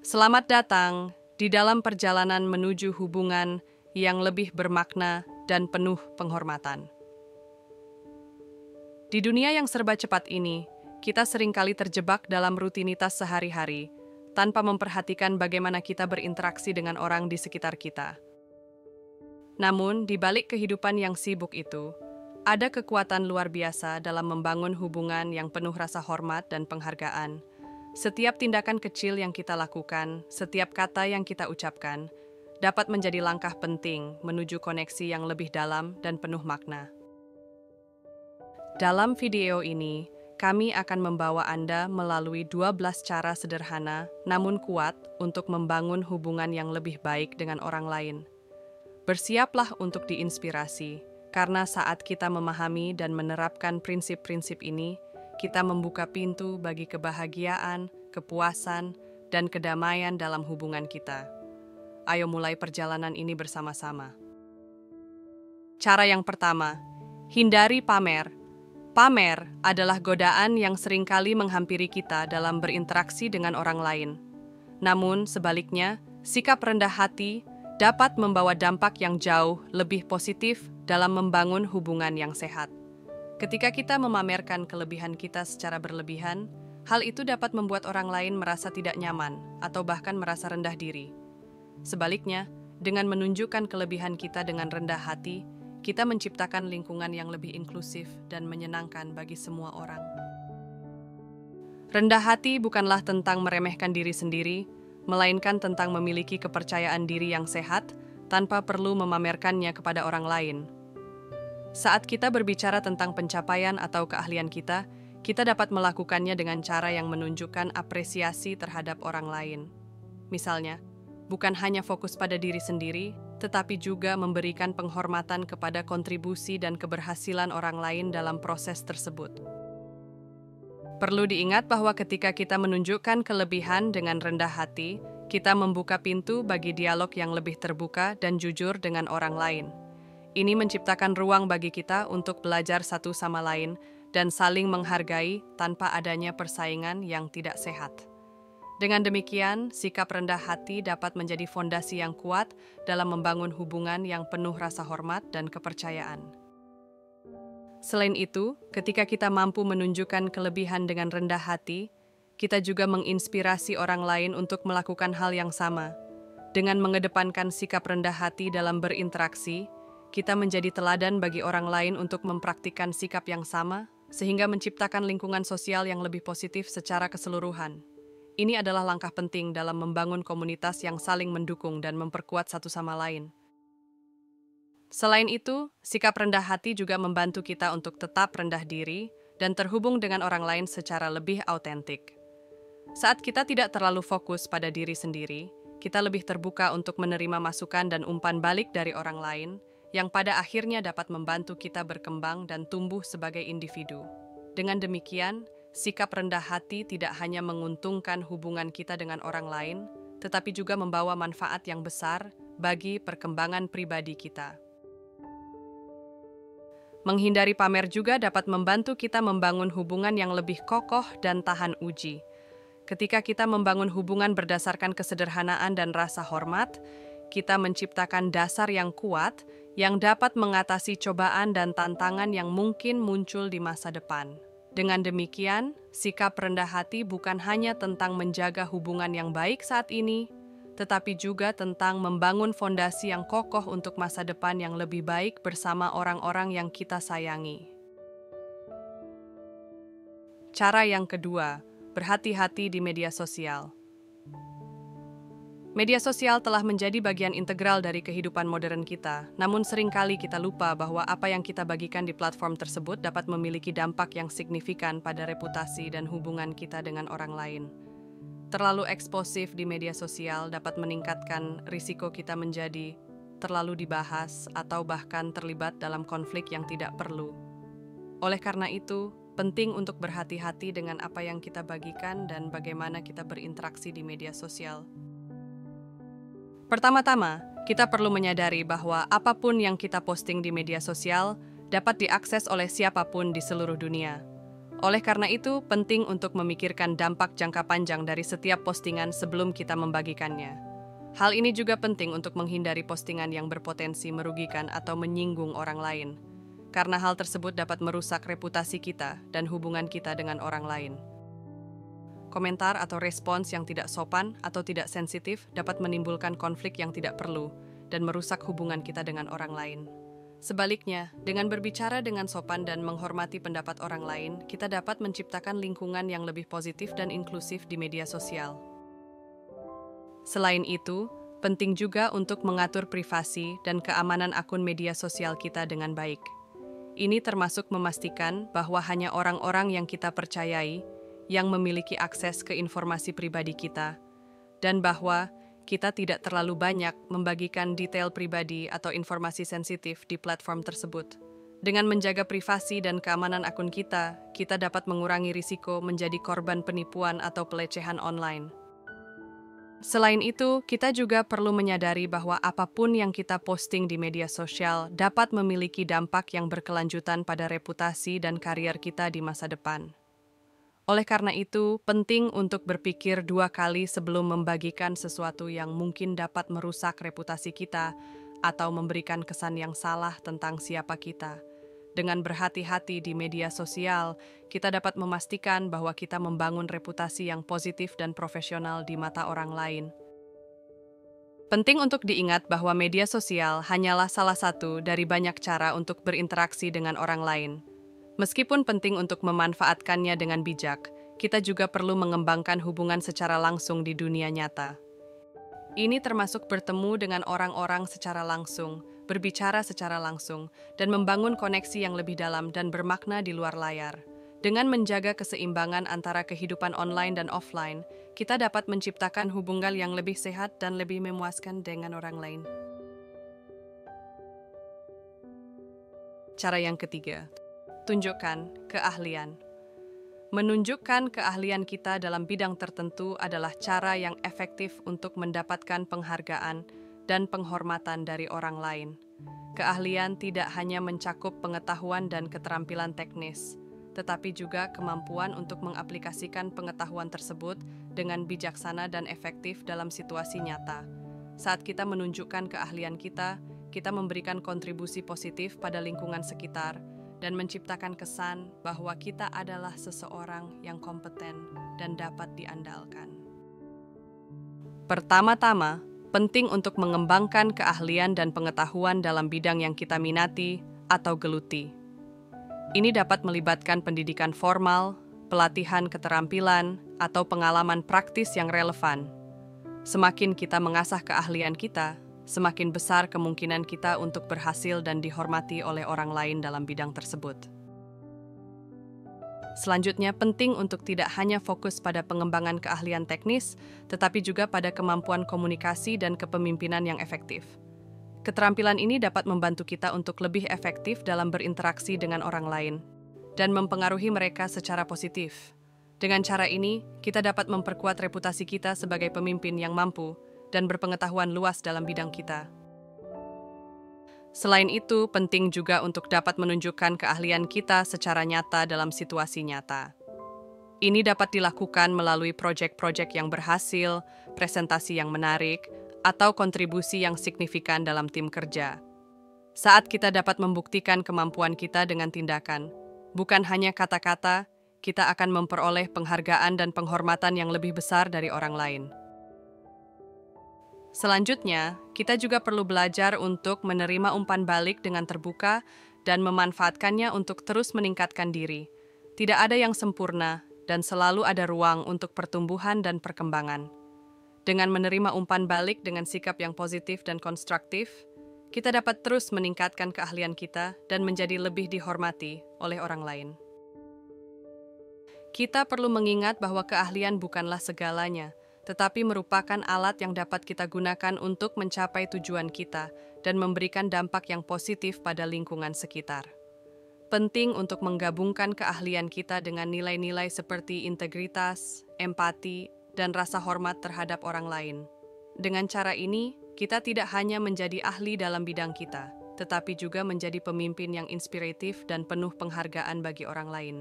Selamat datang di dalam perjalanan menuju hubungan yang lebih bermakna dan penuh penghormatan. Di dunia yang serba cepat ini, kita seringkali terjebak dalam rutinitas sehari-hari tanpa memperhatikan bagaimana kita berinteraksi dengan orang di sekitar kita. Namun, di balik kehidupan yang sibuk itu, ada kekuatan luar biasa dalam membangun hubungan yang penuh rasa hormat dan penghargaan. Setiap tindakan kecil yang kita lakukan, setiap kata yang kita ucapkan, dapat menjadi langkah penting menuju koneksi yang lebih dalam dan penuh makna. Dalam video ini, kami akan membawa Anda melalui 12 cara sederhana namun kuat untuk membangun hubungan yang lebih baik dengan orang lain. Bersiaplah untuk diinspirasi, karena saat kita memahami dan menerapkan prinsip-prinsip ini, kita membuka pintu bagi kebahagiaan, kepuasan, dan kedamaian dalam hubungan kita. Ayo mulai perjalanan ini bersama-sama. Cara yang pertama, hindari pamer. Pamer adalah godaan yang seringkali menghampiri kita dalam berinteraksi dengan orang lain. Namun, sebaliknya, sikap rendah hati dapat membawa dampak yang jauh lebih positif dalam membangun hubungan yang sehat. Ketika kita memamerkan kelebihan kita secara berlebihan, hal itu dapat membuat orang lain merasa tidak nyaman atau bahkan merasa rendah diri. Sebaliknya, dengan menunjukkan kelebihan kita dengan rendah hati, kita menciptakan lingkungan yang lebih inklusif dan menyenangkan bagi semua orang. Rendah hati bukanlah tentang meremehkan diri sendiri, melainkan tentang memiliki kepercayaan diri yang sehat tanpa perlu memamerkannya kepada orang lain. Saat kita berbicara tentang pencapaian atau keahlian kita dapat melakukannya dengan cara yang menunjukkan apresiasi terhadap orang lain. Misalnya, bukan hanya fokus pada diri sendiri, tetapi juga memberikan penghormatan kepada kontribusi dan keberhasilan orang lain dalam proses tersebut. Perlu diingat bahwa ketika kita menunjukkan kelebihan dengan rendah hati, kita membuka pintu bagi dialog yang lebih terbuka dan jujur dengan orang lain. Ini menciptakan ruang bagi kita untuk belajar satu sama lain dan saling menghargai tanpa adanya persaingan yang tidak sehat. Dengan demikian, sikap rendah hati dapat menjadi fondasi yang kuat dalam membangun hubungan yang penuh rasa hormat dan kepercayaan. Selain itu, ketika kita mampu menunjukkan kelebihan dengan rendah hati, kita juga menginspirasi orang lain untuk melakukan hal yang sama. Dengan mengedepankan sikap rendah hati dalam berinteraksi, kita menjadi teladan bagi orang lain untuk mempraktikkan sikap yang sama, sehingga menciptakan lingkungan sosial yang lebih positif secara keseluruhan. Ini adalah langkah penting dalam membangun komunitas yang saling mendukung dan memperkuat satu sama lain. Selain itu, sikap rendah hati juga membantu kita untuk tetap rendah diri dan terhubung dengan orang lain secara lebih autentik. Saat kita tidak terlalu fokus pada diri sendiri, kita lebih terbuka untuk menerima masukan dan umpan balik dari orang lain, yang pada akhirnya dapat membantu kita berkembang dan tumbuh sebagai individu. Dengan demikian, sikap rendah hati tidak hanya menguntungkan hubungan kita dengan orang lain, tetapi juga membawa manfaat yang besar bagi perkembangan pribadi kita. Menghindari pamer juga dapat membantu kita membangun hubungan yang lebih kokoh dan tahan uji. Ketika kita membangun hubungan berdasarkan kesederhanaan dan rasa hormat, kita menciptakan dasar yang kuat yang dapat mengatasi cobaan dan tantangan yang mungkin muncul di masa depan. Dengan demikian, sikap rendah hati bukan hanya tentang menjaga hubungan yang baik saat ini, tetapi juga tentang membangun fondasi yang kokoh untuk masa depan yang lebih baik bersama orang-orang yang kita sayangi. Cara yang kedua, berhati-hati di media sosial. Media sosial telah menjadi bagian integral dari kehidupan modern kita, namun seringkali kita lupa bahwa apa yang kita bagikan di platform tersebut dapat memiliki dampak yang signifikan pada reputasi dan hubungan kita dengan orang lain. Terlalu eksposif di media sosial dapat meningkatkan risiko kita menjadi terlalu dibahas atau bahkan terlibat dalam konflik yang tidak perlu. Oleh karena itu, penting untuk berhati-hati dengan apa yang kita bagikan dan bagaimana kita berinteraksi di media sosial. Pertama-tama, kita perlu menyadari bahwa apapun yang kita posting di media sosial dapat diakses oleh siapapun di seluruh dunia. Oleh karena itu, penting untuk memikirkan dampak jangka panjang dari setiap postingan sebelum kita membagikannya. Hal ini juga penting untuk menghindari postingan yang berpotensi merugikan atau menyinggung orang lain, karena hal tersebut dapat merusak reputasi kita dan hubungan kita dengan orang lain. Komentar atau respons yang tidak sopan atau tidak sensitif dapat menimbulkan konflik yang tidak perlu dan merusak hubungan kita dengan orang lain. Sebaliknya, dengan berbicara dengan sopan dan menghormati pendapat orang lain, kita dapat menciptakan lingkungan yang lebih positif dan inklusif di media sosial. Selain itu, penting juga untuk mengatur privasi dan keamanan akun media sosial kita dengan baik. Ini termasuk memastikan bahwa hanya orang-orang yang kita percayai yang memiliki akses ke informasi pribadi kita, dan bahwa kita tidak terlalu banyak membagikan detail pribadi atau informasi sensitif di platform tersebut. Dengan menjaga privasi dan keamanan akun kita dapat mengurangi risiko menjadi korban penipuan atau pelecehan online. Selain itu, kita juga perlu menyadari bahwa apapun yang kita posting di media sosial dapat memiliki dampak yang berkelanjutan pada reputasi dan karier kita di masa depan. Oleh karena itu, penting untuk berpikir 2 kali sebelum membagikan sesuatu yang mungkin dapat merusak reputasi kita atau memberikan kesan yang salah tentang siapa kita. Dengan berhati-hati di media sosial, kita dapat memastikan bahwa kita membangun reputasi yang positif dan profesional di mata orang lain. Penting untuk diingat bahwa media sosial hanyalah salah satu dari banyak cara untuk berinteraksi dengan orang lain. Meskipun penting untuk memanfaatkannya dengan bijak, kita juga perlu mengembangkan hubungan secara langsung di dunia nyata. Ini termasuk bertemu dengan orang-orang secara langsung, berbicara secara langsung, dan membangun koneksi yang lebih dalam dan bermakna di luar layar. Dengan menjaga keseimbangan antara kehidupan online dan offline, kita dapat menciptakan hubungan yang lebih sehat dan lebih memuaskan dengan orang lain. Cara yang ketiga, tunjukkan keahlian. Menunjukkan keahlian kita dalam bidang tertentu adalah cara yang efektif untuk mendapatkan penghargaan dan penghormatan dari orang lain. Keahlian tidak hanya mencakup pengetahuan dan keterampilan teknis, tetapi juga kemampuan untuk mengaplikasikan pengetahuan tersebut dengan bijaksana dan efektif dalam situasi nyata. Saat kita menunjukkan keahlian kita memberikan kontribusi positif pada lingkungan sekitar, dan menciptakan kesan bahwa kita adalah seseorang yang kompeten dan dapat diandalkan. Pertama-tama, penting untuk mengembangkan keahlian dan pengetahuan dalam bidang yang kita minati atau geluti. Ini dapat melibatkan pendidikan formal, pelatihan keterampilan, atau pengalaman praktis yang relevan. Semakin kita mengasah keahlian kita, semakin besar kemungkinan kita untuk berhasil dan dihormati oleh orang lain dalam bidang tersebut. Selanjutnya, penting untuk tidak hanya fokus pada pengembangan keahlian teknis, tetapi juga pada kemampuan komunikasi dan kepemimpinan yang efektif. Keterampilan ini dapat membantu kita untuk lebih efektif dalam berinteraksi dengan orang lain dan mempengaruhi mereka secara positif. Dengan cara ini, kita dapat memperkuat reputasi kita sebagai pemimpin yang mampu dan berpengetahuan luas dalam bidang kita. Selain itu, penting juga untuk dapat menunjukkan keahlian kita secara nyata dalam situasi nyata. Ini dapat dilakukan melalui proyek-proyek yang berhasil, presentasi yang menarik, atau kontribusi yang signifikan dalam tim kerja. Saat kita dapat membuktikan kemampuan kita dengan tindakan, bukan hanya kata-kata, kita akan memperoleh penghargaan dan penghormatan yang lebih besar dari orang lain. Selanjutnya, kita juga perlu belajar untuk menerima umpan balik dengan terbuka dan memanfaatkannya untuk terus meningkatkan diri. Tidak ada yang sempurna dan selalu ada ruang untuk pertumbuhan dan perkembangan. Dengan menerima umpan balik dengan sikap yang positif dan konstruktif, kita dapat terus meningkatkan keahlian kita dan menjadi lebih dihormati oleh orang lain. Kita perlu mengingat bahwa keahlian bukanlah segalanya, tetapi merupakan alat yang dapat kita gunakan untuk mencapai tujuan kita dan memberikan dampak yang positif pada lingkungan sekitar. Penting untuk menggabungkan keahlian kita dengan nilai-nilai seperti integritas, empati, dan rasa hormat terhadap orang lain. Dengan cara ini, kita tidak hanya menjadi ahli dalam bidang kita, tetapi juga menjadi pemimpin yang inspiratif dan penuh penghargaan bagi orang lain.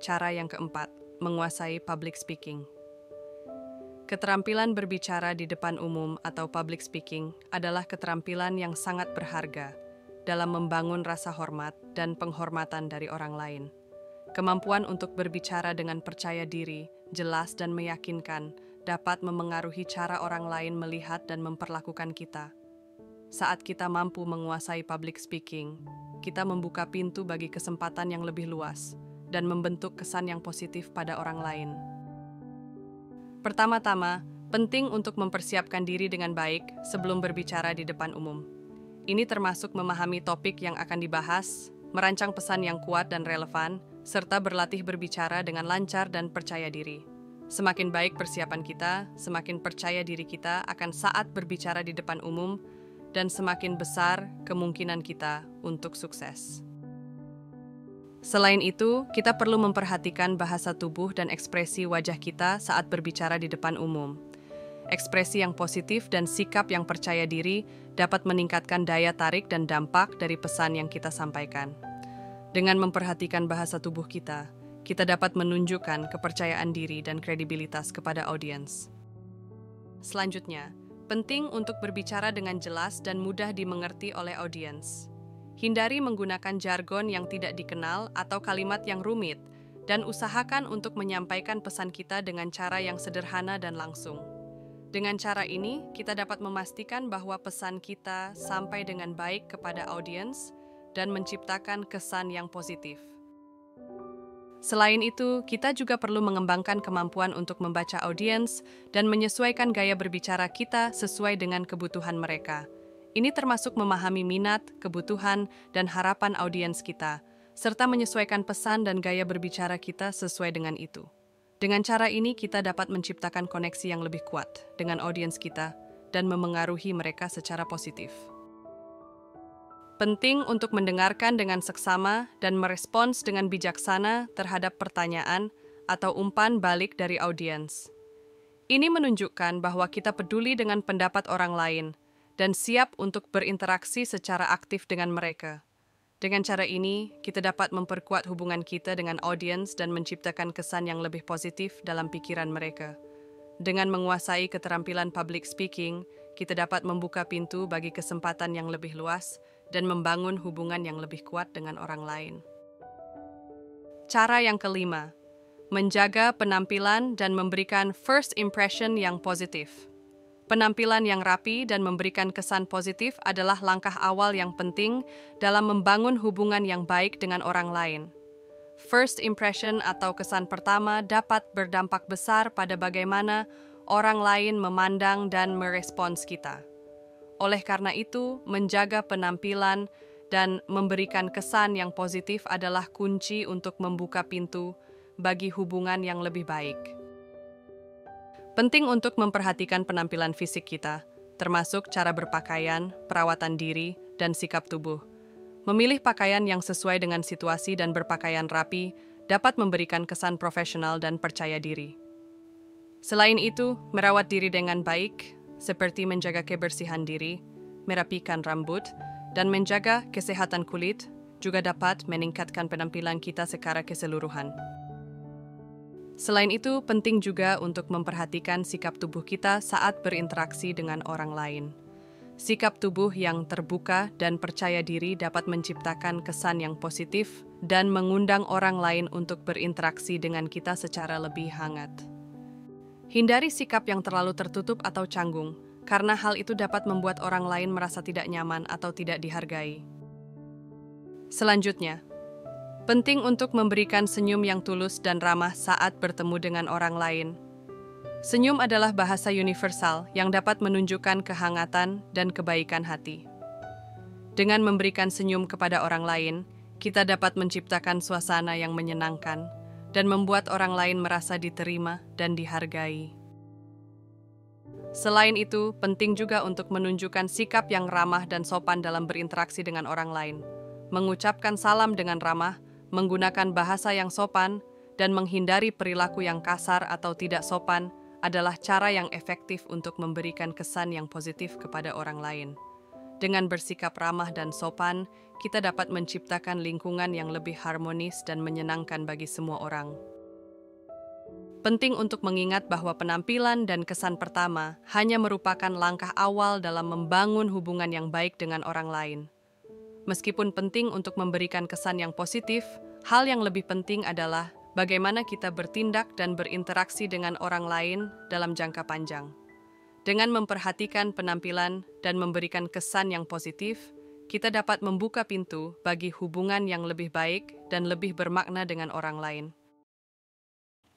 Cara yang keempat, menguasai public speaking. Keterampilan berbicara di depan umum atau public speaking adalah keterampilan yang sangat berharga dalam membangun rasa hormat dan penghormatan dari orang lain. Kemampuan untuk berbicara dengan percaya diri, jelas dan meyakinkan dapat memengaruhi cara orang lain melihat dan memperlakukan kita. Saat kita mampu menguasai public speaking, kita membuka pintu bagi kesempatan yang lebih luas dan membentuk kesan yang positif pada orang lain. Pertama-tama, penting untuk mempersiapkan diri dengan baik sebelum berbicara di depan umum. Ini termasuk memahami topik yang akan dibahas, merancang pesan yang kuat dan relevan, serta berlatih berbicara dengan lancar dan percaya diri. Semakin baik persiapan kita, semakin percaya diri kita akan saat berbicara di depan umum, dan semakin besar kemungkinan kita untuk sukses. Selain itu, kita perlu memperhatikan bahasa tubuh dan ekspresi wajah kita saat berbicara di depan umum. Ekspresi yang positif dan sikap yang percaya diri dapat meningkatkan daya tarik dan dampak dari pesan yang kita sampaikan. Dengan memperhatikan bahasa tubuh kita dapat menunjukkan kepercayaan diri dan kredibilitas kepada audiens. Selanjutnya, penting untuk berbicara dengan jelas dan mudah dimengerti oleh audiens. Hindari menggunakan jargon yang tidak dikenal atau kalimat yang rumit, dan usahakan untuk menyampaikan pesan kita dengan cara yang sederhana dan langsung. Dengan cara ini, kita dapat memastikan bahwa pesan kita sampai dengan baik kepada audiens dan menciptakan kesan yang positif. Selain itu, kita juga perlu mengembangkan kemampuan untuk membaca audiens dan menyesuaikan gaya berbicara kita sesuai dengan kebutuhan mereka. Ini termasuk memahami minat, kebutuhan, dan harapan audiens kita, serta menyesuaikan pesan dan gaya berbicara kita sesuai dengan itu. Dengan cara ini, kita dapat menciptakan koneksi yang lebih kuat dengan audiens kita dan memengaruhi mereka secara positif. Penting untuk mendengarkan dengan seksama dan merespons dengan bijaksana terhadap pertanyaan atau umpan balik dari audiens. Ini menunjukkan bahwa kita peduli dengan pendapat orang lain dan siap untuk berinteraksi secara aktif dengan mereka. Dengan cara ini, kita dapat memperkuat hubungan kita dengan audiens dan menciptakan kesan yang lebih positif dalam pikiran mereka. Dengan menguasai keterampilan public speaking, kita dapat membuka pintu bagi kesempatan yang lebih luas dan membangun hubungan yang lebih kuat dengan orang lain. Cara yang kelima, menjaga penampilan dan memberikan first impression yang positif. Penampilan yang rapi dan memberikan kesan positif adalah langkah awal yang penting dalam membangun hubungan yang baik dengan orang lain. First impression atau kesan pertama dapat berdampak besar pada bagaimana orang lain memandang dan merespons kita. Oleh karena itu, menjaga penampilan dan memberikan kesan yang positif adalah kunci untuk membuka pintu bagi hubungan yang lebih baik. Penting untuk memperhatikan penampilan fisik kita, termasuk cara berpakaian, perawatan diri, dan sikap tubuh. Memilih pakaian yang sesuai dengan situasi dan berpakaian rapi dapat memberikan kesan profesional dan percaya diri. Selain itu, merawat diri dengan baik, seperti menjaga kebersihan diri, merapikan rambut, dan menjaga kesehatan kulit, juga dapat meningkatkan penampilan kita secara keseluruhan. Selain itu, penting juga untuk memperhatikan sikap tubuh kita saat berinteraksi dengan orang lain. Sikap tubuh yang terbuka dan percaya diri dapat menciptakan kesan yang positif dan mengundang orang lain untuk berinteraksi dengan kita secara lebih hangat. Hindari sikap yang terlalu tertutup atau canggung, karena hal itu dapat membuat orang lain merasa tidak nyaman atau tidak dihargai. Selanjutnya, penting untuk memberikan senyum yang tulus dan ramah saat bertemu dengan orang lain. Senyum adalah bahasa universal yang dapat menunjukkan kehangatan dan kebaikan hati. Dengan memberikan senyum kepada orang lain, kita dapat menciptakan suasana yang menyenangkan dan membuat orang lain merasa diterima dan dihargai. Selain itu, penting juga untuk menunjukkan sikap yang ramah dan sopan dalam berinteraksi dengan orang lain. Mengucapkan salam dengan ramah, menggunakan bahasa yang sopan, dan menghindari perilaku yang kasar atau tidak sopan adalah cara yang efektif untuk memberikan kesan yang positif kepada orang lain. Dengan bersikap ramah dan sopan, kita dapat menciptakan lingkungan yang lebih harmonis dan menyenangkan bagi semua orang. Penting untuk mengingat bahwa penampilan dan kesan pertama hanya merupakan langkah awal dalam membangun hubungan yang baik dengan orang lain. Meskipun penting untuk memberikan kesan yang positif, hal yang lebih penting adalah bagaimana kita bertindak dan berinteraksi dengan orang lain dalam jangka panjang. Dengan memperhatikan penampilan dan memberikan kesan yang positif, kita dapat membuka pintu bagi hubungan yang lebih baik dan lebih bermakna dengan orang lain.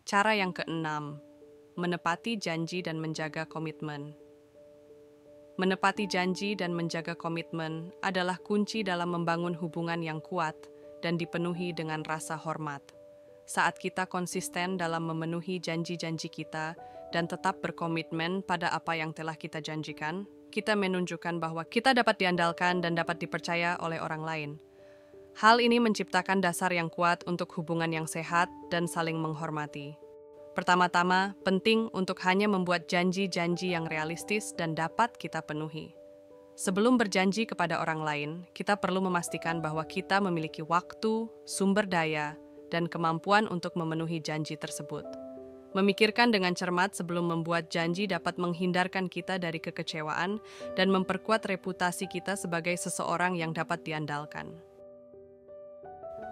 Cara yang keenam, menepati janji dan menjaga komitmen. Menepati janji dan menjaga komitmen adalah kunci dalam membangun hubungan yang kuat dan dipenuhi dengan rasa hormat. Saat kita konsisten dalam memenuhi janji-janji kita dan tetap berkomitmen pada apa yang telah kita janjikan, kita menunjukkan bahwa kita dapat diandalkan dan dapat dipercaya oleh orang lain. Hal ini menciptakan dasar yang kuat untuk hubungan yang sehat dan saling menghormati. Pertama-tama, penting untuk hanya membuat janji-janji yang realistis dan dapat kita penuhi. Sebelum berjanji kepada orang lain, kita perlu memastikan bahwa kita memiliki waktu, sumber daya, dan kemampuan untuk memenuhi janji tersebut. Memikirkan dengan cermat sebelum membuat janji dapat menghindarkan kita dari kekecewaan dan memperkuat reputasi kita sebagai seseorang yang dapat diandalkan.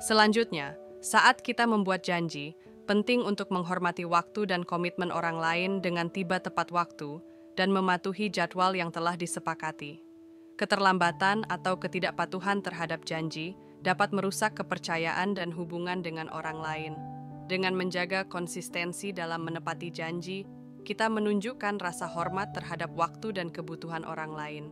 Selanjutnya, saat kita membuat janji, penting untuk menghormati waktu dan komitmen orang lain dengan tiba tepat waktu dan mematuhi jadwal yang telah disepakati. Keterlambatan atau ketidakpatuhan terhadap janji dapat merusak kepercayaan dan hubungan dengan orang lain. Dengan menjaga konsistensi dalam menepati janji, kita menunjukkan rasa hormat terhadap waktu dan kebutuhan orang lain.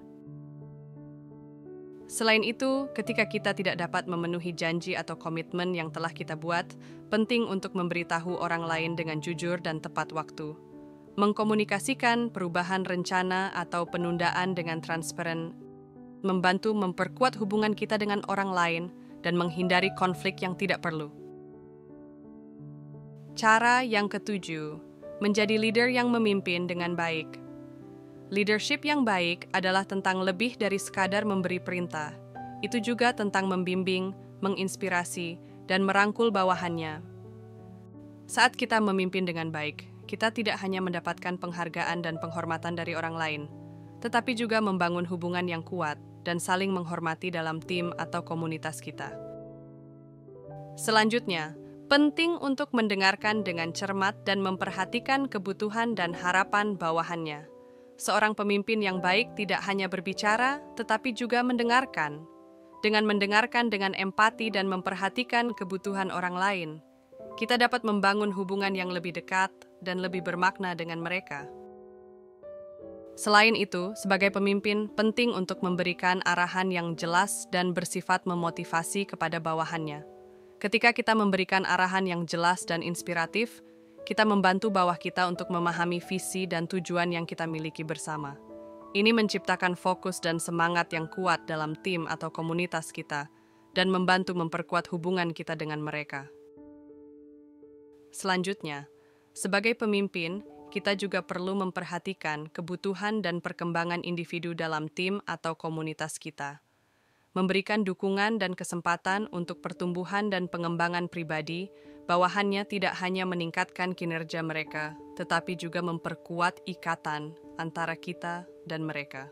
Selain itu, ketika kita tidak dapat memenuhi janji atau komitmen yang telah kita buat, penting untuk memberitahu orang lain dengan jujur dan tepat waktu. Mengkomunikasikan perubahan rencana atau penundaan dengan transparan membantu memperkuat hubungan kita dengan orang lain dan menghindari konflik yang tidak perlu. Cara yang ketujuh, menjadi leader yang memimpin dengan baik. Leadership yang baik adalah tentang lebih dari sekadar memberi perintah. Itu juga tentang membimbing, menginspirasi, dan merangkul bawahannya. Saat kita memimpin dengan baik, kita tidak hanya mendapatkan penghargaan dan penghormatan dari orang lain, tetapi juga membangun hubungan yang kuat dan saling menghormati dalam tim atau komunitas kita. Selanjutnya, penting untuk mendengarkan dengan cermat dan memperhatikan kebutuhan dan harapan bawahannya. Seorang pemimpin yang baik tidak hanya berbicara, tetapi juga mendengarkan. Dengan mendengarkan dengan empati dan memperhatikan kebutuhan orang lain, kita dapat membangun hubungan yang lebih dekat dan lebih bermakna dengan mereka. Selain itu, sebagai pemimpin, penting untuk memberikan arahan yang jelas dan bersifat memotivasi kepada bawahannya. Ketika kita memberikan arahan yang jelas dan inspiratif, kita membantu bawah kita untuk memahami visi dan tujuan yang kita miliki bersama. Ini menciptakan fokus dan semangat yang kuat dalam tim atau komunitas kita, dan membantu memperkuat hubungan kita dengan mereka. Selanjutnya, sebagai pemimpin, kita juga perlu memperhatikan kebutuhan dan perkembangan individu dalam tim atau komunitas kita. Memberikan dukungan dan kesempatan untuk pertumbuhan dan pengembangan pribadi, bawahannya tidak hanya meningkatkan kinerja mereka, tetapi juga memperkuat ikatan antara kita dan mereka.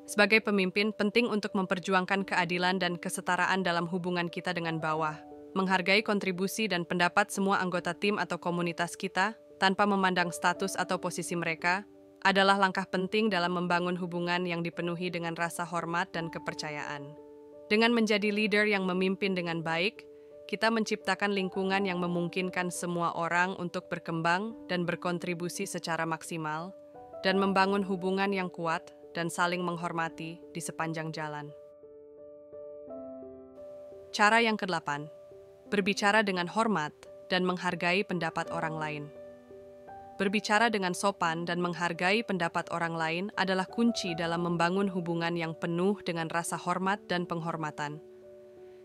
Sebagai pemimpin, penting untuk memperjuangkan keadilan dan kesetaraan dalam hubungan kita dengan bawah, menghargai kontribusi dan pendapat semua anggota tim atau komunitas kita, tanpa memandang status atau posisi mereka, adalah langkah penting dalam membangun hubungan yang dipenuhi dengan rasa hormat dan kepercayaan. Dengan menjadi leader yang memimpin dengan baik, kita menciptakan lingkungan yang memungkinkan semua orang untuk berkembang dan berkontribusi secara maksimal, dan membangun hubungan yang kuat dan saling menghormati di sepanjang jalan. Cara yang ke-8, berbicara dengan hormat dan menghargai pendapat orang lain. Berbicara dengan sopan dan menghargai pendapat orang lain adalah kunci dalam membangun hubungan yang penuh dengan rasa hormat dan penghormatan.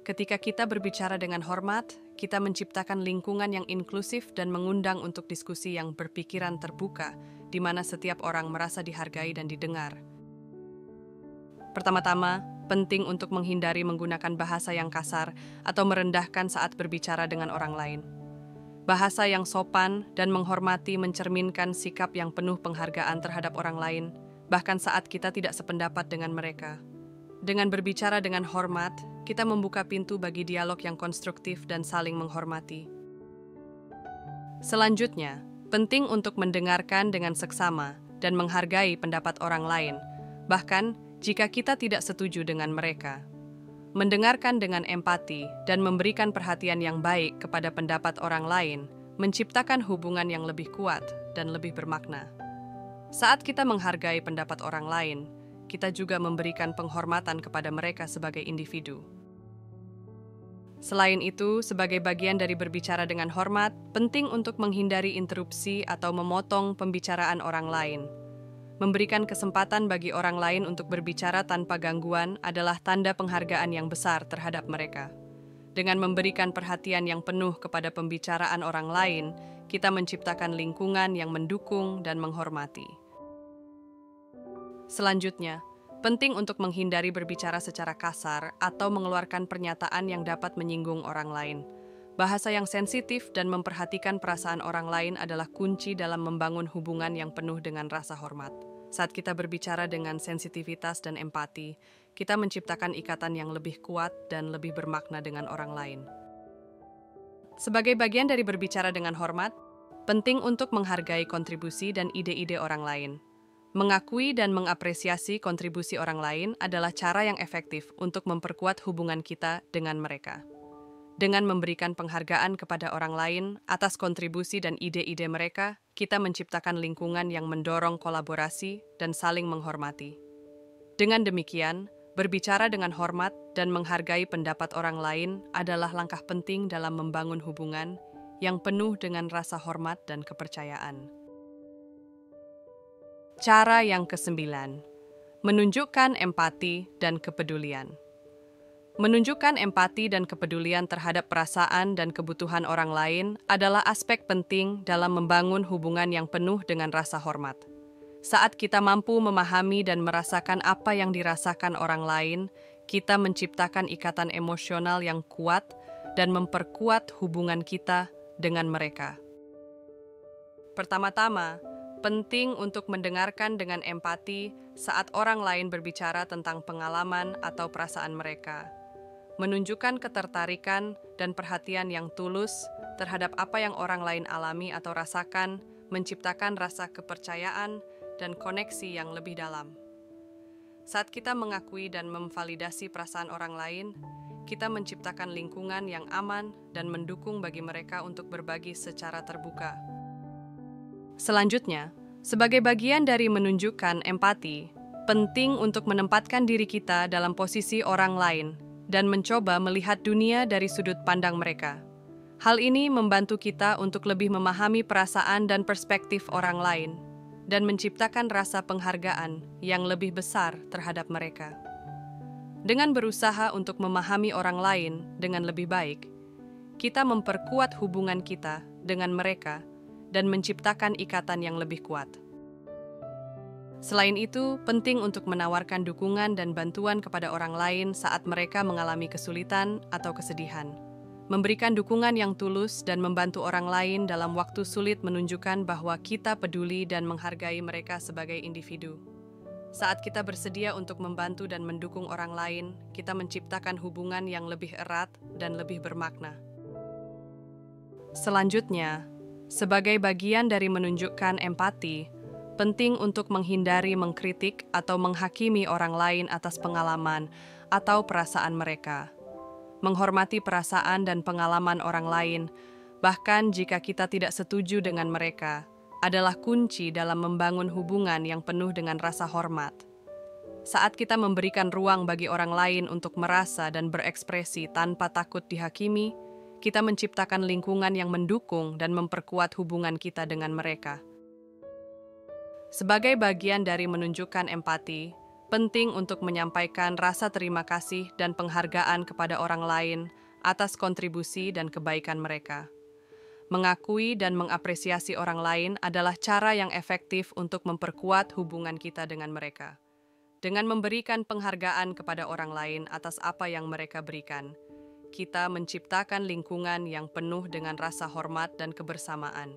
Ketika kita berbicara dengan hormat, kita menciptakan lingkungan yang inklusif dan mengundang untuk diskusi yang berpikiran terbuka, di mana setiap orang merasa dihargai dan didengar. Pertama-tama, penting untuk menghindari menggunakan bahasa yang kasar atau merendahkan saat berbicara dengan orang lain. Bahasa yang sopan dan menghormati mencerminkan sikap yang penuh penghargaan terhadap orang lain, bahkan saat kita tidak sependapat dengan mereka. Dengan berbicara dengan hormat, kita membuka pintu bagi dialog yang konstruktif dan saling menghormati. Selanjutnya, penting untuk mendengarkan dengan seksama dan menghargai pendapat orang lain, bahkan jika kita tidak setuju dengan mereka. Mendengarkan dengan empati dan memberikan perhatian yang baik kepada pendapat orang lain menciptakan hubungan yang lebih kuat dan lebih bermakna. Saat kita menghargai pendapat orang lain, kita juga memberikan penghormatan kepada mereka sebagai individu. Selain itu, sebagai bagian dari berbicara dengan hormat, penting untuk menghindari interupsi atau memotong pembicaraan orang lain. Memberikan kesempatan bagi orang lain untuk berbicara tanpa gangguan adalah tanda penghargaan yang besar terhadap mereka. Dengan memberikan perhatian yang penuh kepada pembicaraan orang lain, kita menciptakan lingkungan yang mendukung dan menghormati. Selanjutnya, penting untuk menghindari berbicara secara kasar atau mengeluarkan pernyataan yang dapat menyinggung orang lain. Bahasa yang sensitif dan memperhatikan perasaan orang lain adalah kunci dalam membangun hubungan yang penuh dengan rasa hormat. Saat kita berbicara dengan sensitivitas dan empati, kita menciptakan ikatan yang lebih kuat dan lebih bermakna dengan orang lain. Sebagai bagian dari berbicara dengan hormat, penting untuk menghargai kontribusi dan ide-ide orang lain. Mengakui dan mengapresiasi kontribusi orang lain adalah cara yang efektif untuk memperkuat hubungan kita dengan mereka. Dengan memberikan penghargaan kepada orang lain atas kontribusi dan ide-ide mereka, kita menciptakan lingkungan yang mendorong kolaborasi dan saling menghormati. Dengan demikian, berbicara dengan hormat dan menghargai pendapat orang lain adalah langkah penting dalam membangun hubungan yang penuh dengan rasa hormat dan kepercayaan. Cara yang kesembilan, menunjukkan empati dan kepedulian. Menunjukkan empati dan kepedulian terhadap perasaan dan kebutuhan orang lain adalah aspek penting dalam membangun hubungan yang penuh dengan rasa hormat. Saat kita mampu memahami dan merasakan apa yang dirasakan orang lain, kita menciptakan ikatan emosional yang kuat dan memperkuat hubungan kita dengan mereka. Pertama-tama, penting untuk mendengarkan dengan empati saat orang lain berbicara tentang pengalaman atau perasaan mereka. Menunjukkan ketertarikan dan perhatian yang tulus terhadap apa yang orang lain alami atau rasakan, menciptakan rasa kepercayaan dan koneksi yang lebih dalam. Saat kita mengakui dan memvalidasi perasaan orang lain, kita menciptakan lingkungan yang aman dan mendukung bagi mereka untuk berbagi secara terbuka. Selanjutnya, sebagai bagian dari menunjukkan empati, penting untuk menempatkan diri kita dalam posisi orang lain dan mencoba melihat dunia dari sudut pandang mereka. Hal ini membantu kita untuk lebih memahami perasaan dan perspektif orang lain dan menciptakan rasa penghargaan yang lebih besar terhadap mereka. Dengan berusaha untuk memahami orang lain dengan lebih baik, kita memperkuat hubungan kita dengan mereka dan menciptakan ikatan yang lebih kuat. Selain itu, penting untuk menawarkan dukungan dan bantuan kepada orang lain saat mereka mengalami kesulitan atau kesedihan. Memberikan dukungan yang tulus dan membantu orang lain dalam waktu sulit menunjukkan bahwa kita peduli dan menghargai mereka sebagai individu. Saat kita bersedia untuk membantu dan mendukung orang lain, kita menciptakan hubungan yang lebih erat dan lebih bermakna. Selanjutnya, sebagai bagian dari menunjukkan empati, penting untuk menghindari mengkritik atau menghakimi orang lain atas pengalaman atau perasaan mereka. Menghormati perasaan dan pengalaman orang lain, bahkan jika kita tidak setuju dengan mereka, adalah kunci dalam membangun hubungan yang penuh dengan rasa hormat. Saat kita memberikan ruang bagi orang lain untuk merasa dan berekspresi tanpa takut dihakimi, kita menciptakan lingkungan yang mendukung dan memperkuat hubungan kita dengan mereka. Sebagai bagian dari menunjukkan empati, penting untuk menyampaikan rasa terima kasih dan penghargaan kepada orang lain atas kontribusi dan kebaikan mereka. Mengakui dan mengapresiasi orang lain adalah cara yang efektif untuk memperkuat hubungan kita dengan mereka. Dengan memberikan penghargaan kepada orang lain atas apa yang mereka berikan, kita menciptakan lingkungan yang penuh dengan rasa hormat dan kebersamaan.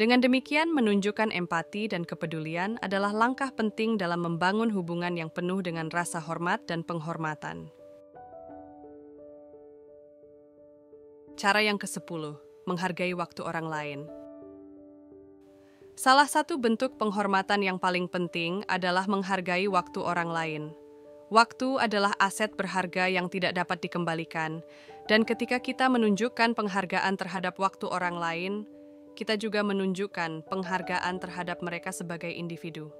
Dengan demikian, menunjukkan empati dan kepedulian adalah langkah penting dalam membangun hubungan yang penuh dengan rasa hormat dan penghormatan. Cara yang ke-10, menghargai waktu orang lain. Salah satu bentuk penghormatan yang paling penting adalah menghargai waktu orang lain. Waktu adalah aset berharga yang tidak dapat dikembalikan, dan ketika kita menunjukkan penghargaan terhadap waktu orang lain, kita juga menunjukkan penghargaan terhadap mereka sebagai individu.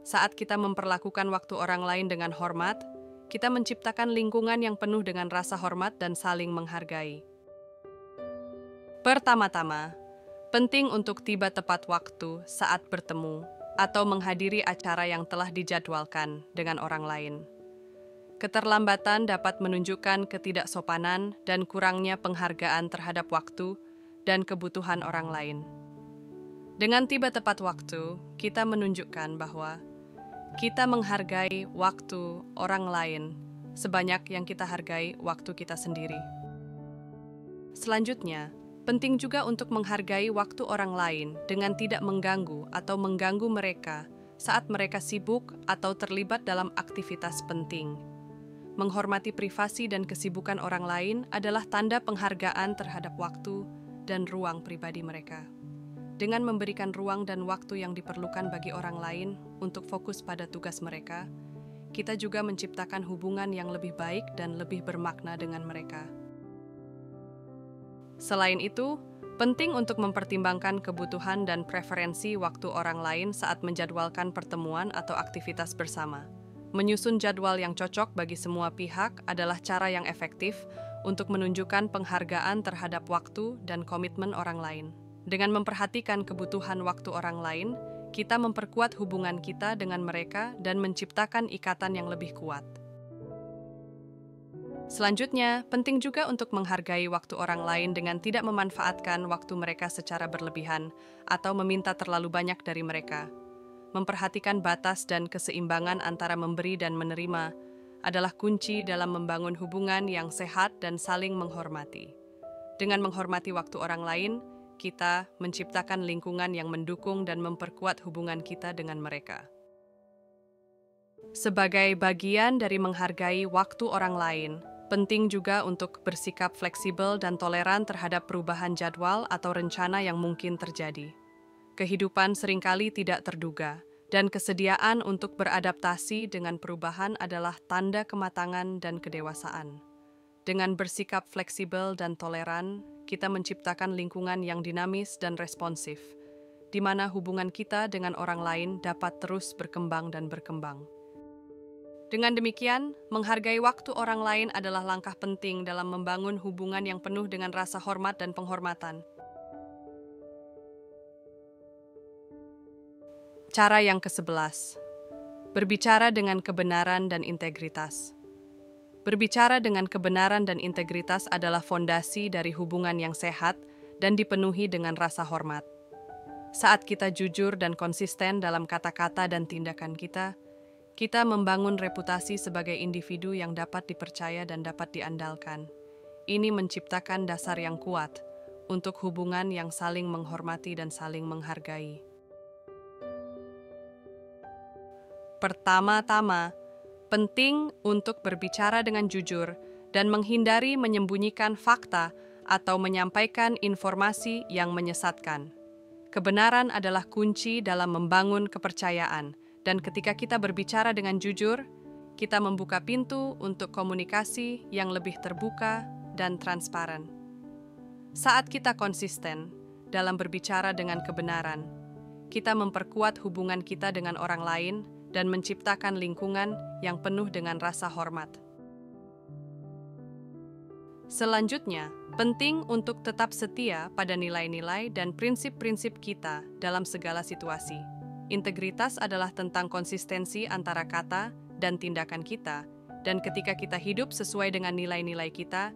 Saat kita memperlakukan waktu orang lain dengan hormat, kita menciptakan lingkungan yang penuh dengan rasa hormat dan saling menghargai. Pertama-tama, penting untuk tiba tepat waktu saat bertemu atau menghadiri acara yang telah dijadwalkan dengan orang lain. Keterlambatan dapat menunjukkan ketidaksopanan dan kurangnya penghargaan terhadap waktu dan kebutuhan orang lain. Dengan tiba tepat waktu, kita menunjukkan bahwa kita menghargai waktu orang lain sebanyak yang kita hargai waktu kita sendiri. Selanjutnya, penting juga untuk menghargai waktu orang lain dengan tidak mengganggu atau mengganggu mereka saat mereka sibuk atau terlibat dalam aktivitas penting. Menghormati privasi dan kesibukan orang lain adalah tanda penghargaan terhadap waktu dan ruang pribadi mereka. Dengan memberikan ruang dan waktu yang diperlukan bagi orang lain untuk fokus pada tugas mereka, kita juga menciptakan hubungan yang lebih baik dan lebih bermakna dengan mereka. Selain itu, penting untuk mempertimbangkan kebutuhan dan preferensi waktu orang lain saat menjadwalkan pertemuan atau aktivitas bersama. Menyusun jadwal yang cocok bagi semua pihak adalah cara yang efektif untuk menunjukkan penghargaan terhadap waktu dan komitmen orang lain. Dengan memperhatikan kebutuhan waktu orang lain, kita memperkuat hubungan kita dengan mereka dan menciptakan ikatan yang lebih kuat. Selanjutnya, penting juga untuk menghargai waktu orang lain dengan tidak memanfaatkan waktu mereka secara berlebihan atau meminta terlalu banyak dari mereka. Memperhatikan batas dan keseimbangan antara memberi dan menerima adalah kunci dalam membangun hubungan yang sehat dan saling menghormati. Dengan menghormati waktu orang lain, kita menciptakan lingkungan yang mendukung dan memperkuat hubungan kita dengan mereka. Sebagai bagian dari menghargai waktu orang lain, penting juga untuk bersikap fleksibel dan toleran terhadap perubahan jadwal atau rencana yang mungkin terjadi. Kehidupan seringkali tidak terduga, dan kesediaan untuk beradaptasi dengan perubahan adalah tanda kematangan dan kedewasaan. Dengan bersikap fleksibel dan toleran, kita menciptakan lingkungan yang dinamis dan responsif, di mana hubungan kita dengan orang lain dapat terus berkembang dan berkembang. Dengan demikian, menghargai waktu orang lain adalah langkah penting dalam membangun hubungan yang penuh dengan rasa hormat dan penghormatan. Cara yang ke-11, berbicara dengan kebenaran dan integritas. Berbicara dengan kebenaran dan integritas adalah fondasi dari hubungan yang sehat dan dipenuhi dengan rasa hormat. Saat kita jujur dan konsisten dalam kata-kata dan tindakan kita membangun reputasi sebagai individu yang dapat dipercaya dan dapat diandalkan. Ini menciptakan dasar yang kuat untuk hubungan yang saling menghormati dan saling menghargai. Pertama-tama, penting untuk berbicara dengan jujur dan menghindari menyembunyikan fakta atau menyampaikan informasi yang menyesatkan. Kebenaran adalah kunci dalam membangun kepercayaan. Dan ketika kita berbicara dengan jujur, kita membuka pintu untuk komunikasi yang lebih terbuka dan transparan. Saat kita konsisten dalam berbicara dengan kebenaran, kita memperkuat hubungan kita dengan orang lain dan menciptakan lingkungan yang penuh dengan rasa hormat. Selanjutnya, penting untuk tetap setia pada nilai-nilai dan prinsip-prinsip kita dalam segala situasi. Integritas adalah tentang konsistensi antara kata dan tindakan kita, dan ketika kita hidup sesuai dengan nilai-nilai kita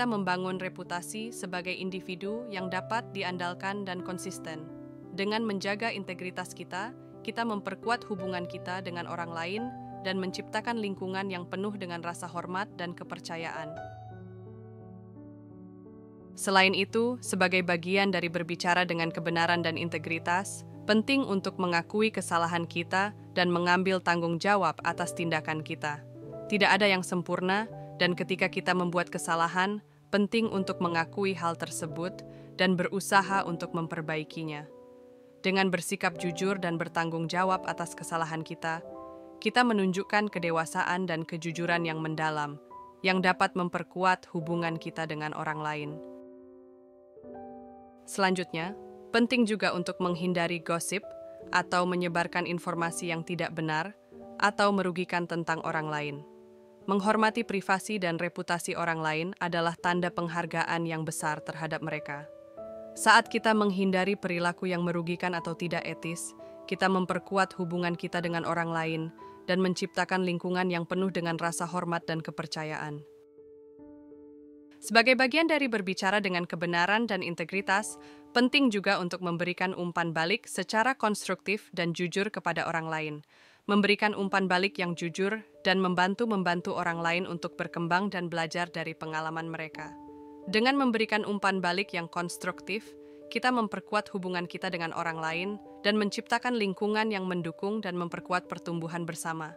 membangun reputasi sebagai individu yang dapat diandalkan dan konsisten. Dengan menjaga integritas kita memperkuat hubungan kita dengan orang lain dan menciptakan lingkungan yang penuh dengan rasa hormat dan kepercayaan. Selain itu, sebagai bagian dari berbicara dengan kebenaran dan integritas, penting untuk mengakui kesalahan kita dan mengambil tanggung jawab atas tindakan kita. Tidak ada yang sempurna, dan ketika kita membuat kesalahan, penting untuk mengakui hal tersebut dan berusaha untuk memperbaikinya. Dengan bersikap jujur dan bertanggung jawab atas kesalahan kita menunjukkan kedewasaan dan kejujuran yang mendalam, yang dapat memperkuat hubungan kita dengan orang lain. Selanjutnya, penting juga untuk menghindari gosip atau menyebarkan informasi yang tidak benar atau merugikan tentang orang lain. Menghormati privasi dan reputasi orang lain adalah tanda penghargaan yang besar terhadap mereka. Saat kita menghindari perilaku yang merugikan atau tidak etis, kita memperkuat hubungan kita dengan orang lain dan menciptakan lingkungan yang penuh dengan rasa hormat dan kepercayaan. Sebagai bagian dari berbicara dengan kebenaran dan integritas, penting juga untuk memberikan umpan balik secara konstruktif dan jujur kepada orang lain. Memberikan umpan balik yang jujur dan membantu orang lain untuk berkembang dan belajar dari pengalaman mereka. Dengan memberikan umpan balik yang konstruktif, kita memperkuat hubungan kita dengan orang lain dan menciptakan lingkungan yang mendukung dan memperkuat pertumbuhan bersama.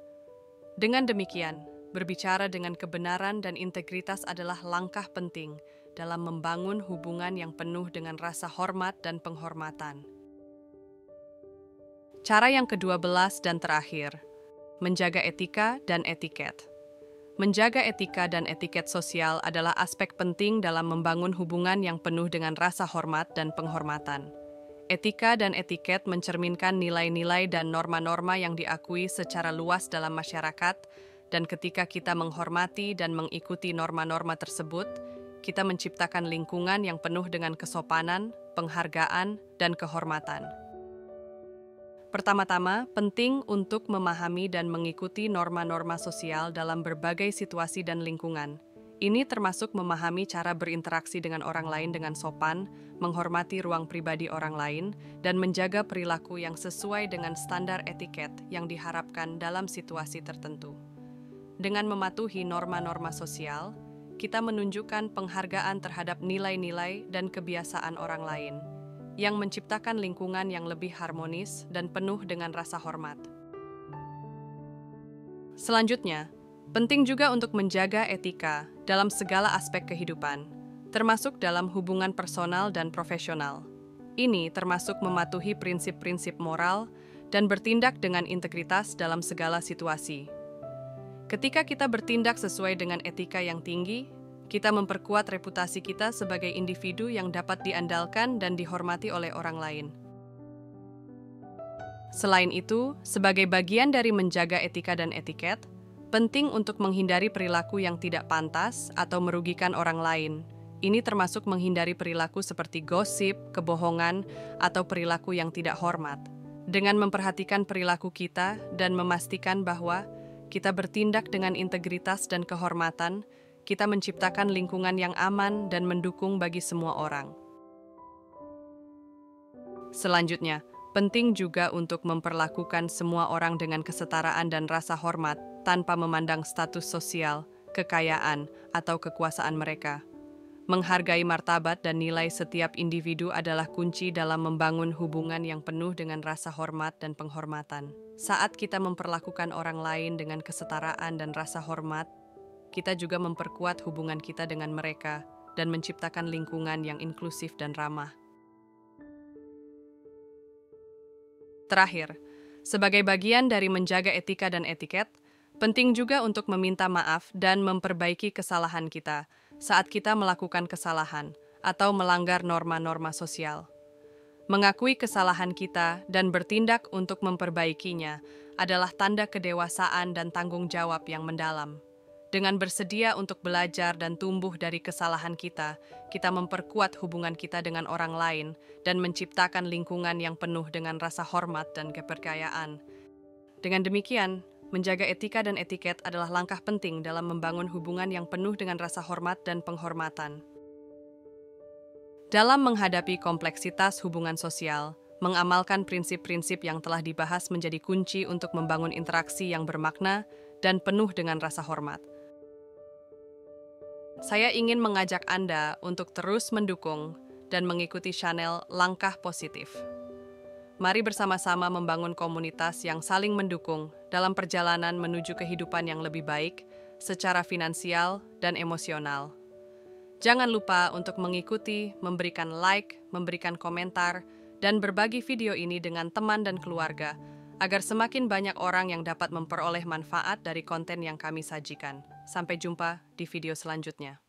Dengan demikian, berbicara dengan kebenaran dan integritas adalah langkah penting dalam membangun hubungan yang penuh dengan rasa hormat dan penghormatan. Cara yang ke-12 dan terakhir, menjaga etika dan etiket. Menjaga etika dan etiket sosial adalah aspek penting dalam membangun hubungan yang penuh dengan rasa hormat dan penghormatan. Etika dan etiket mencerminkan nilai-nilai dan norma-norma yang diakui secara luas dalam masyarakat, dan ketika kita menghormati dan mengikuti norma-norma tersebut, kita menciptakan lingkungan yang penuh dengan kesopanan, penghargaan, dan kehormatan. Pertama-tama, penting untuk memahami dan mengikuti norma-norma sosial dalam berbagai situasi dan lingkungan. Ini termasuk memahami cara berinteraksi dengan orang lain dengan sopan, menghormati ruang pribadi orang lain, dan menjaga perilaku yang sesuai dengan standar etiket yang diharapkan dalam situasi tertentu. Dengan mematuhi norma-norma sosial, kita menunjukkan penghargaan terhadap nilai-nilai dan kebiasaan orang lain, yang menciptakan lingkungan yang lebih harmonis dan penuh dengan rasa hormat. Selanjutnya, penting juga untuk menjaga etika dalam segala aspek kehidupan, termasuk dalam hubungan personal dan profesional. Ini termasuk mematuhi prinsip-prinsip moral dan bertindak dengan integritas dalam segala situasi. Ketika kita bertindak sesuai dengan etika yang tinggi, kita memperkuat reputasi kita sebagai individu yang dapat diandalkan dan dihormati oleh orang lain. Selain itu, sebagai bagian dari menjaga etika dan etiket, penting untuk menghindari perilaku yang tidak pantas atau merugikan orang lain. Ini termasuk menghindari perilaku seperti gosip, kebohongan, atau perilaku yang tidak hormat. Dengan memperhatikan perilaku kita dan memastikan bahwa kita bertindak dengan integritas dan kehormatan, kita menciptakan lingkungan yang aman dan mendukung bagi semua orang. Selanjutnya, penting juga untuk memperlakukan semua orang dengan kesetaraan dan rasa hormat tanpa memandang status sosial, kekayaan, atau kekuasaan mereka. Menghargai martabat dan nilai setiap individu adalah kunci dalam membangun hubungan yang penuh dengan rasa hormat dan penghormatan. Saat kita memperlakukan orang lain dengan kesetaraan dan rasa hormat, kita juga memperkuat hubungan kita dengan mereka dan menciptakan lingkungan yang inklusif dan ramah. Terakhir, sebagai bagian dari menjaga etika dan etiket, penting juga untuk meminta maaf dan memperbaiki kesalahan kita saat kita melakukan kesalahan atau melanggar norma-norma sosial. Mengakui kesalahan kita dan bertindak untuk memperbaikinya adalah tanda kedewasaan dan tanggung jawab yang mendalam. Dengan bersedia untuk belajar dan tumbuh dari kesalahan kita memperkuat hubungan kita dengan orang lain dan menciptakan lingkungan yang penuh dengan rasa hormat dan kepercayaan. Dengan demikian, menjaga etika dan etiket adalah langkah penting dalam membangun hubungan yang penuh dengan rasa hormat dan penghormatan. Dalam menghadapi kompleksitas hubungan sosial, mengamalkan prinsip-prinsip yang telah dibahas menjadi kunci untuk membangun interaksi yang bermakna dan penuh dengan rasa hormat. Saya ingin mengajak Anda untuk terus mendukung dan mengikuti channel Langkah Positif. Mari bersama-sama membangun komunitas yang saling mendukung dalam perjalanan menuju kehidupan yang lebih baik secara finansial dan emosional. Jangan lupa untuk mengikuti, memberikan like, memberikan komentar, dan berbagi video ini dengan teman dan keluarga agar semakin banyak orang yang dapat memperoleh manfaat dari konten yang kami sajikan. Sampai jumpa di video selanjutnya.